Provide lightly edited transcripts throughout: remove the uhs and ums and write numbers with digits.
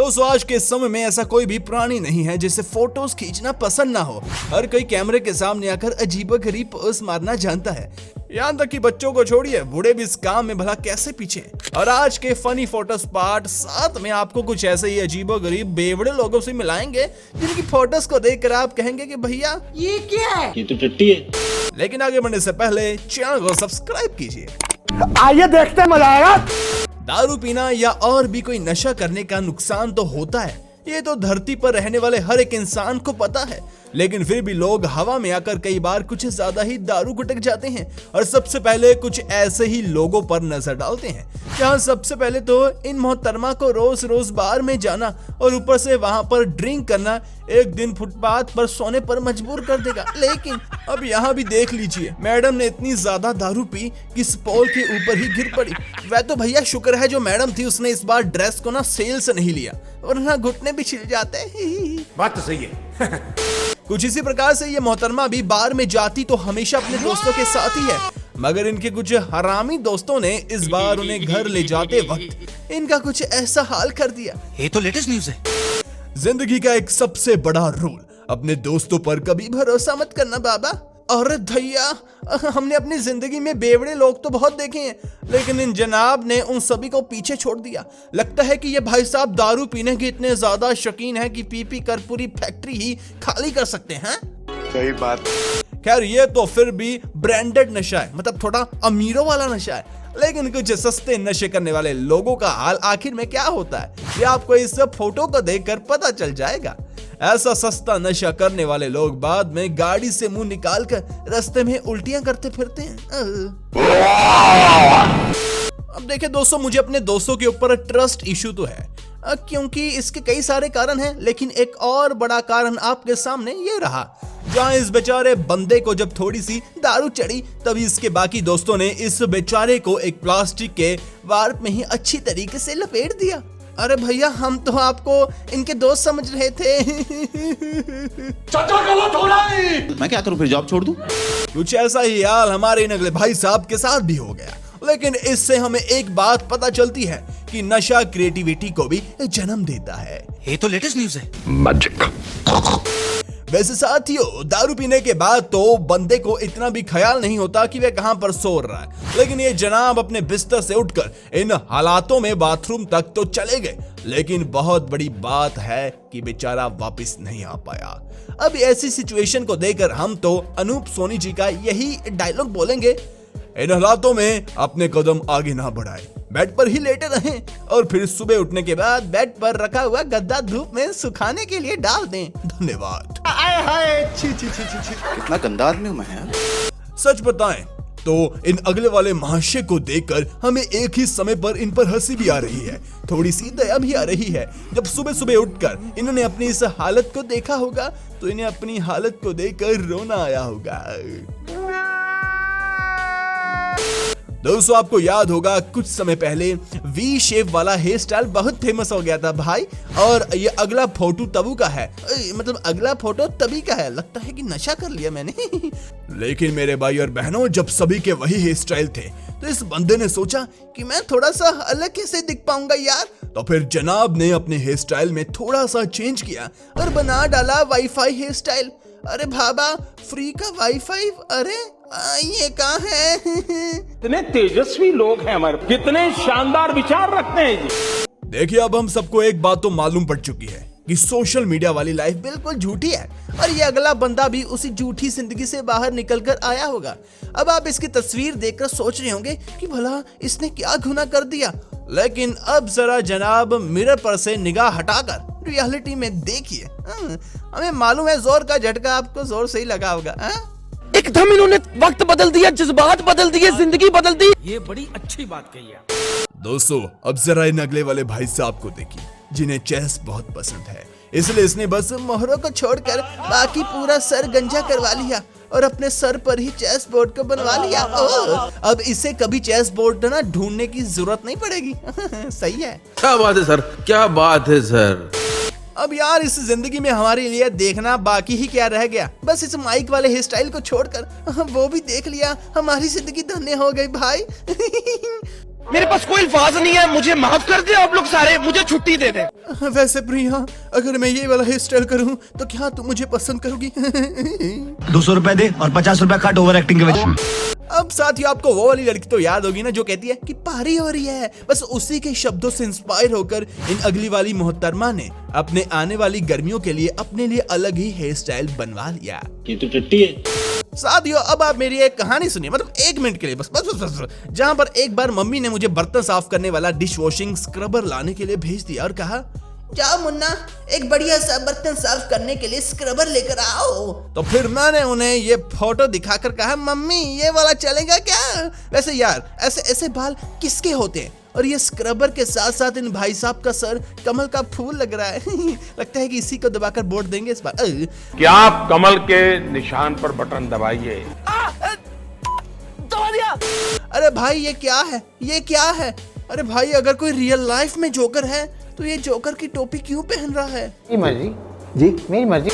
दोस्तों आज के समय में ऐसा कोई भी प्राणी नहीं है जिसे फोटोज खींचना पसंद ना हो। हर कोई कैमरे के सामने आकर अजीबोगरीब पोज मारना जानता है। यहाँ तक कि बच्चों को छोड़िए, बूढ़े भी इस काम में भला कैसे पीछे हैं। और आज के फनी फोटो स्पॉट साथ में आपको कुछ ऐसे ही अजीबोगरीब बेवड़े लोगों से मिलाएंगे जिनकी फोटोज को देखकर आप कहेंगे कि भैया ये क्या है, ये तो टट्टी है। लेकिन आगे बढ़ने से पहले चैनल को सब्सक्राइब कीजिए। आइए देखते हैं, मजा आएगा। दारू पीना या और भी कोई नशा करने का नुकसान तो होता है, ये तो धरती पर रहने वाले हर एक इंसान को पता है। लेकिन फिर भी लोग हवा में आकर कई बार कुछ ज्यादा ही दारू गुटक जाते हैं और सबसे पहले कुछ ऐसे ही लोगों पर नजर डालते हैं। जहां सबसे पहले तो इन मोहतरमा को रोज रोज बार में जाना और ऊपर से वहां पर ड्रिंक करना एक दिन फुटपाथ पर सोने पर मजबूर कर देगा। लेकिन अब यहाँ भी देख लीजिए, मैडम ने इतनी ज्यादा दारू पी कि पोल के ऊपर ही गिर पड़ी। वह तो भैया शुक्र है जो मैडम थी उसने इस बार ड्रेस को ना सेल से नहीं लिया, वरना घुटने भी छिल जाते। बात तो सही है। कुछ इसी प्रकार से ये मोहतरमा भी बार में जाती तो हमेशा अपने दोस्तों के साथ ही है, मगर इनके कुछ हरामी दोस्तों ने इस बार उन्हें घर ले जाते वक्त इनका कुछ ऐसा हाल कर दिया। ये तो लेटेस्ट न्यूज़ है। जिंदगी का एक सबसे बड़ा रूल, अपने दोस्तों पर कभी भरोसा मत करना बाबा। अरे भैया, हमने अपनी जिंदगी में बेवड़े लोग तो बहुत देखे हैं, लेकिन इन जनाब ने उन सभी को पीछे छोड़ दिया। लगता है कि ये भाई साहब दारू पीने के इतने ज्यादा शौकीन हैं कि पी पी कर पूरी फैक्ट्री ही खाली कर सकते हैं। सही बात। खैर ये तो फिर भी ब्रांडेड नशा है, मतलब थोड़ा अमीरों वाला नशा है। लेकिन कुछ सस्ते नशे करने वाले लोगों का हाल आखिर में क्या होता है, ये आपको इस फोटो को देखकर पता चल जाएगा। ऐसा सस्ता नशा करने वाले लोग बाद में गाड़ी से मुंह निकालकर रास्ते में उल्टियां करते फिरते हैं। अब देखिए दोस्तों, मुझे अपने दोस्तों के ऊपर ट्रस्ट इशू तो है, क्योंकि इसके कई सारे कारण हैं, लेकिन एक और बड़ा कारण आपके सामने ये रहा। जहां इस बेचारे बंदे को जब थोड़ी सी दारू चढ़ी, तभी इसके बाकी दोस्तों ने इस बेचारे को एक प्लास्टिक के वार्प में ही अच्छी तरीके से लपेट दिया। अरे भैया, हम तो आपको इनके दोस्त समझ रहे थे। चाचा गलत हो रहा है। मैं क्या करूं, फिर जॉब छोड़ दूं? कुछ ऐसा ही हाल हमारे इन अगले भाई साहब के साथ भी हो गया। लेकिन इससे हमें एक बात पता चलती है कि नशा क्रिएटिविटी को भी जन्म देता है। ये तो लेटेस्ट न्यूज़ है। वैसे साथियों, दारू पीने के बाद तो बंदे को इतना भी ख्याल नहीं होता कि वह कहां पर सो रहा है, लेकिन ये जनाब अपने बिस्तर से उठकर इन हालातों में बाथरूम तक तो चले गए। लेकिन बहुत बड़ी बात है कि बेचारा वापस नहीं आ पाया। अब ऐसी सिचुएशन को देखकर हम तो अनूप सोनी जी का यही डायलॉग बोलेंगे, इन हालातों में अपने कदम आगे ना बढ़ाए, बेड पर ही लेटे रहें और फिर सुबह उठने के बाद बेड पर रखा हुआ गद्दा धूप में सुखाने के लिए डाल दें। धन्यवाद। कितना गंदा आदमी हूं मैं यार। सच बताएं तो इन अगले वाले महाशय को देखकर हमें एक ही समय पर इन पर हंसी भी आ रही है, थोड़ी सी दया भी आ रही है। जब सुबह सुबह उठकर इन्होंने अपनी इस हालत को देखा होगा तो इन्हें अपनी हालत को देखकर रोना आया होगा। दोस्तों आपको याद होगा कुछ समय पहले वी शेप वाला हेयर स्टाइल बहुत फेमस हो गया था भाई, और ये अगला फोटो तबू का है, मतलब अगला फोटो तभी का है। लगता है कि नशा कर लिया मैंने। लेकिन मेरे भाई और बहनों, जब सभी के वही हेयर स्टाइल थे तो इस बंदे ने सोचा कि मैं थोड़ा सा अलग कैसे दिख पाऊंगा यार। तो फिर जनाब ने अपने हेयर स्टाइल में थोड़ा सा चेंज किया और बना डाला वाईफाई हेयर स्टाइल। अरे भाबा, फ्री का वाईफाई, अरे ये कहाँ है? कितने तेजस्वी लोग हैं हमारे, कितने शानदार विचार रखते हैं जी। देखिए, अब हम सबको एक बात तो मालूम पड़ चुकी है कि सोशल मीडिया वाली लाइफ बिल्कुल झूठी है, और ये अगला बंदा भी उसी झूठी जिंदगी से बाहर निकलकर आया होगा। अब आप इसकी तस्वीर देखकर सोच रहे होंगे कि भला इसने क्या गुनाह कर दिया, लेकिन अब जरा जनाब मिरर पर से निगाह हटाकर रियलिटी में देखिए। हमें मालूम है जोर का झटका आपको जोर से ही लगा होगा। एकदम इन्होंने वक्त बदल दिया, जज्बात बदल दिए, जिंदगी बदल दी। ये बड़ी अच्छी बात कही है। दोस्तों अब जरा इन अगले वाले भाई साहब को देखिए, जिन्हें चेस बहुत पसंद है, इसलिए इसने बस मोहरों को छोड़कर बाकी पूरा सर गंजा करवा लिया और अपने सर पर ही चेस बोर्ड को बनवा लिया। अब इसे कभी चेस बोर्ड ना ढूंढने की जरूरत नहीं पड़ेगी। सही है। क्या बात है सर, क्या बात है सर। अब यार इस जिंदगी में हमारे लिए देखना बाकी ही क्या रह गया, बस इस माइक वाले हेयर स्टाइल को छोड़कर वो भी देख लिया, हमारी जिंदगी धन्य हो गई भाई। मेरे पास कोई अल्फाज नहीं है, मुझे माफ कर दे आप लोग सारे, मुझे छुट्टी दे दे। वैसे प्रिया, अगर मैं ये वाला हेयर स्टाइल करूं तो क्या तुम मुझे पसंद करोगी? 200 रुपए दे और 50 रुपए काट ओवर एक्टिंग के वजह। अब साथियों, आपको वो वाली लड़की तो याद होगी ना जो कहती है कि पारी हो रही है। बस उसी के शब्दों से इंस्पायर होकर इन अगली वाली मोहतरमा ने अपने आने वाली गर्मियों के लिए अपने लिए अलग ही हेयर स्टाइल बनवा लिया। ये तो टट्टी है। साथियों, अब आप मेरी एक कहानी सुनिए, मतलब 1 मिनट के लिए बस। जहाँ पर एक बार मम्मी ने मुझे बर्तन साफ करने वाला डिश वॉशिंग स्क्रबर लाने के लिए भेज दिया और कहा, जाओ मुन्ना, एक बढ़िया सा बर्तन साफ करने के लिए स्क्रबर लेकर आओ। तो फिर मैंने उन्हें ये फोटो दिखाकर कहा, मम्मी ये वाला चलेगा क्या? वैसे यार, ऐसे ऐसे बाल किसके होते हैं? और ये स्क्रबर के साथ साथ इन भाई साहब का सर कमल का फूल लग रहा है। लगता है कि इसी को दबाकर वोट देंगे इस बार। क्या आप कमल के निशान पर बटन दबाइए। दबा दिया। अरे भाई, ये क्या है? ये क्या है? अरे भाई, अगर कोई रियल लाइफ में जोकर है तो ये जोकर की टोपी क्यों पहन रहा है? मर्जी जी, मेरी मर्जी।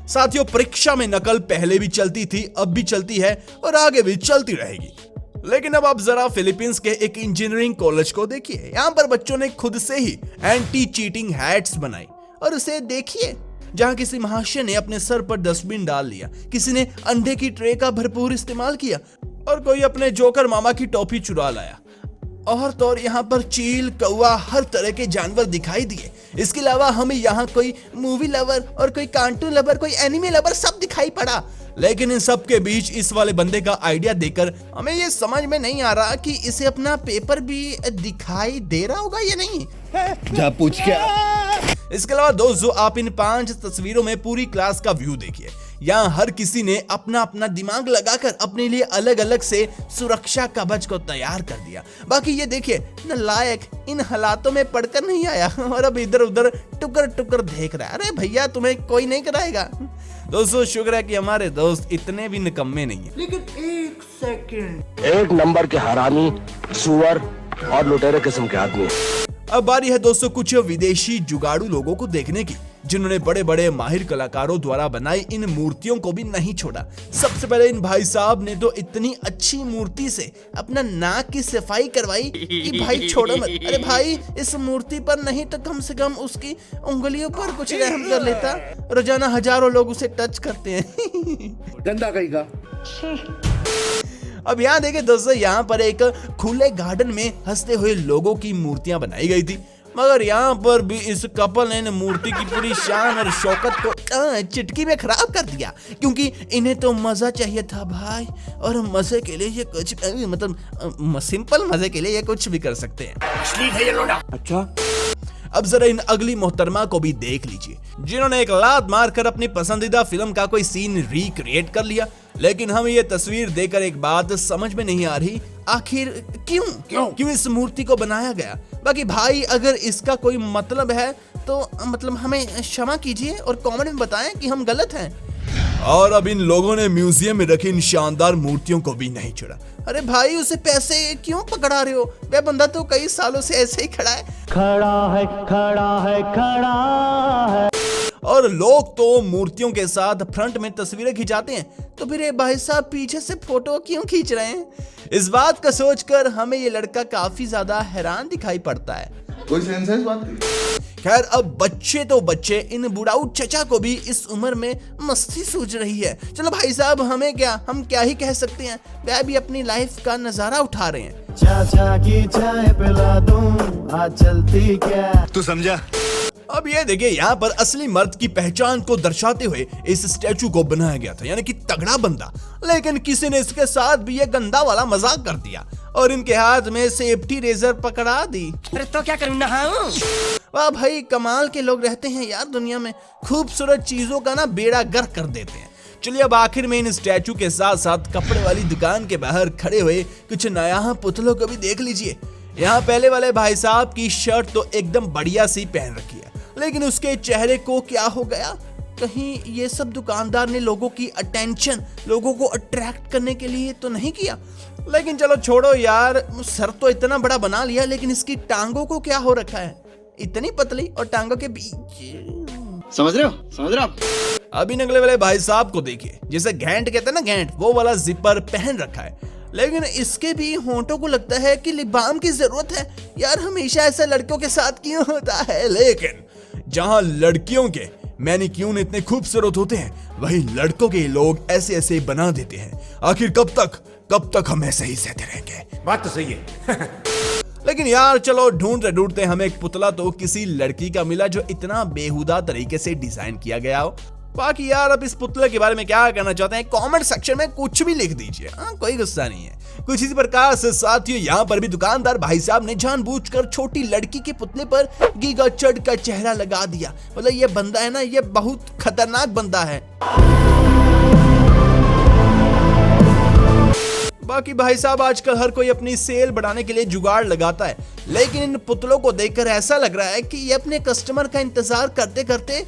साथियों, परीक्षा में नकल पहले भी चलती थी, अब भी चलती है और आगे भी चलती रहेगी। लेकिन अब आप जरा फिलीपींस के एक इंजीनियरिंग कॉलेज को देखिए। यहाँ पर बच्चों ने खुद से ही एंटी चीटिंग हैट्स बनाई और उसे देखिए, जहाँ किसी महाशय ने अपने सर पर डस्टबिन डाल लिया, किसी ने अंडे की ट्रे का भरपूर इस्तेमाल किया और कोई अपने जोकर मामा की टोपी चुरा लाया। और तो और यहाँ पर चील, कौवा, हर तरह के जानवर दिखाई दिए। इसके अलावा हमें यहाँ कोई मूवी लवर और कोई कार्टून लवर, कोई एनिमे लवर सब दिखाई पड़ा। लेकिन इन सब के बीच इस वाले बंदे का आइडिया देखकर हमें ये समझ में नहीं आ रहा कि इसे अपना पेपर भी दिखाई दे रहा होगा या नहीं। जा पूछ क्या। इसके अलावा दोस्तों, आप इन 5 तस्वीरों में पूरी क्लास का व्यू देखिए। यहाँ हर किसी ने अपना अपना दिमाग लगाकर अपने लिए अलग अलग से सुरक्षा कवच को तैयार कर दिया। बाकी ये देखिए, नालायक इन हालातों में पढ़कर नहीं आया और अब इधर उधर टुकर टुकर देख रहा है। अरे भैया, तुम्हें कोई नहीं कराएगा। दोस्तों, शुक्र है कि हमारे दोस्त इतने भी निकम्मे नहीं है। लेकिन 1 सेकंड, एक नंबर के हरामी, सुअर और लुटेरे किस्म के आदमी। अब बारी है दोस्तों कुछ विदेशी जुगाड़ू लोगों को देखने की, जिन्होंने बड़े बड़े माहिर कलाकारों द्वारा बनाई इन मूर्तियों को भी नहीं छोड़ा। सबसे पहले इन भाई साहब ने तो इतनी अच्छी मूर्ति से अपना नाक की सफाई करवाई कि भाई छोड़ो मत। अरे भाई, इस मूर्ति पर नहीं तो कम से कम उसकी उंगलियों पर कुछ रहम कर लेता। रोजाना हजारों लोग उसे टच करते हैं। गंदा कहेगा। अब यहाँ देखिए दोस्तों, यहाँ पर एक खुले गार्डन में हंसते हुए लोगों की मूर्तियां बनाई गई थी, मगर यहाँ पर भी इस कपल ने मूर्ति की पूरी शान और शौकत को चुटकी में खराब कर दिया, क्योंकि इन्हें तो मजा चाहिए था भाई, और मजे के लिए ये कुछ मतलब सिंपल मजे के लिए ये कुछ भी कर सकते हैं। अच्छा, अब जरा इन अगली मोहतरमा को भी देख लीजिए, जिन्होंने एक लात मारकर अपनी पसंदीदा फिल्म का कोई सीन रिक्रिएट कर लिया। लेकिन हमें ये तस्वीर देखकर एक बात समझ में नहीं आ रही, आखिर क्यों इस मूर्ति को बनाया गया। बाकी भाई, अगर इसका कोई मतलब है तो मतलब हमें क्षमा कीजिए और कमेंट में बताएं कि हम गलत हैं। और अब इन लोगों ने म्यूजियम में रखी इन शानदार मूर्तियों को भी नहीं छोड़ा। अरे भाई, उसे पैसे क्यों पकड़ा रहे हो? वह बंदा तो कई सालों से ऐसे ही खड़ा है। और लोग तो मूर्तियों के साथ फ्रंट में तस्वीरें खिंचाते हैं, तो फिर ये भाई साहब पीछे से फोटो क्यों खींच रहे हैं? इस बात का सोचकर हमें ये लड़का काफी ज्यादा हैरान दिखाई पड़ता है। कोई सेंस है इस बात की? खैर, अब बच्चे तो बच्चे, इन बुढ़ाऊ चचा को भी इस उम्र में मस्ती सूझ रही है। चलो भाई साहब, हमें क्या, हम क्या ही कह सकते हैं, वह भी अपनी लाइफ का नजारा उठा रहे हैं। चाचा की चाय पिला दूं, आज चलती क्या? तू समझा? अब ये देखिए, यहाँ पर असली मर्द की पहचान को दर्शाते हुए इस स्टैचू को बनाया गया था, यानी कि तगड़ा बंदा। लेकिन किसी ने इसके साथ भी ये गंदा वाला मजाक कर दिया और इनके हाथ में सेफ्टी रेजर पकड़ा दी। अरे तो क्या करूं, नहाऊं? वाह भाई, कमाल के लोग रहते हैं यार दुनिया में, खूबसूरत चीजों का ना बेड़ा गर्क कर देते हैं। चलिए, अब आखिर में इन स्टैचू के साथ साथ कपड़े वाली दुकान के बाहर खड़े हुए कुछ नया पुतलों को भी देख लीजिए। यहाँ पहले वाले भाई साहब की शर्ट तो एकदम बढ़िया सी पहन रखी है, लेकिन उसके चेहरे को क्या हो गया? कहीं ये सब दुकानदार ने लोगों की अटेंशन, लोगों को अट्रैक्ट करने के लिए तो नहीं किया? लेकिन चलो छोड़ो यार, सर तो इतना बड़ा बना लिया, लेकिन इसकी टांगों को क्या हो रखा है? इतनी पतली और टांगों के बीच, समझ रहे हो? अभी अगले वाले भाई साहब को देखिए, जिसे घेंट कहते हैं ना, घेंट, वो वाला जिपर पहन रखा है। लेकिन इसके भी होंठों को लगता है कि लिप बाम की जरूरत है। यार हमेशा ऐसा लड़कियों के साथ क्यों होता है? लेकिन जहां लड़कियों के मैनिक्यूर इतने खूबसूरत होते हैं, वहीं लड़कों के लोग ऐसे ऐसे बना देते हैं। आखिर कब तक हम ऐसे ही सहते रहेंगे? बात तो सही है। लेकिन यार चलो ढूंढते ढूंढते हमें एक पुतला तो किसी लड़की का मिला जो इतना बेहुदा तरीके से डिजाइन किया गया हो। बाकी यार अब इस पुतले के बारे में क्या कहना चाहते हैं कमेंट सेक्शन में कुछ भी लिख दीजिए। कोई गुस्सा नहीं है। कुछ इसी प्रकार से साथियों यहाँ पर भी दुकानदार भाई साहब ने जानबूझकर छोटी लड़की के पुतले पर गीगा चढ़ का चेहरा लगा दिया। मतलब ये बंदा है ना, ये बहुत खतरनाक बंदा है। बाकी भाई साहब आजकल हर कोई अपनी सेल बढ़ाने के लिए जुगाड़ लगाता है, लेकिन इन पुतलों को देखकर ऐसा लग रहा है कि ये अपने कस्टमर का इंतजार करते करते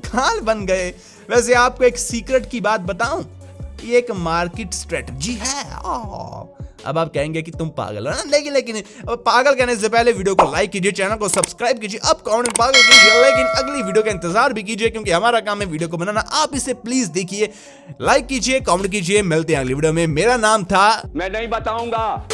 खाल बन गए। वैसे आपको एक सीक्रेट की बात बताऊं, ये एक मार्केट स्ट्रेटजी है। अब आप कहेंगे कि तुम पागल हो ना, लेकिन पागल कहने से पहले वीडियो को लाइक कीजिए, चैनल को सब्सक्राइब कीजिए, अब कमेंट पागल कीजिए, लेकिन अगली वीडियो का इंतजार भी कीजिए क्योंकि हमारा काम है वीडियो को बनाना। आप इसे प्लीज देखिए, लाइक कीजिए, कमेंट कीजिए। मिलते हैं अगली वीडियो में। मेरा नाम था, मैं नहीं बताऊंगा।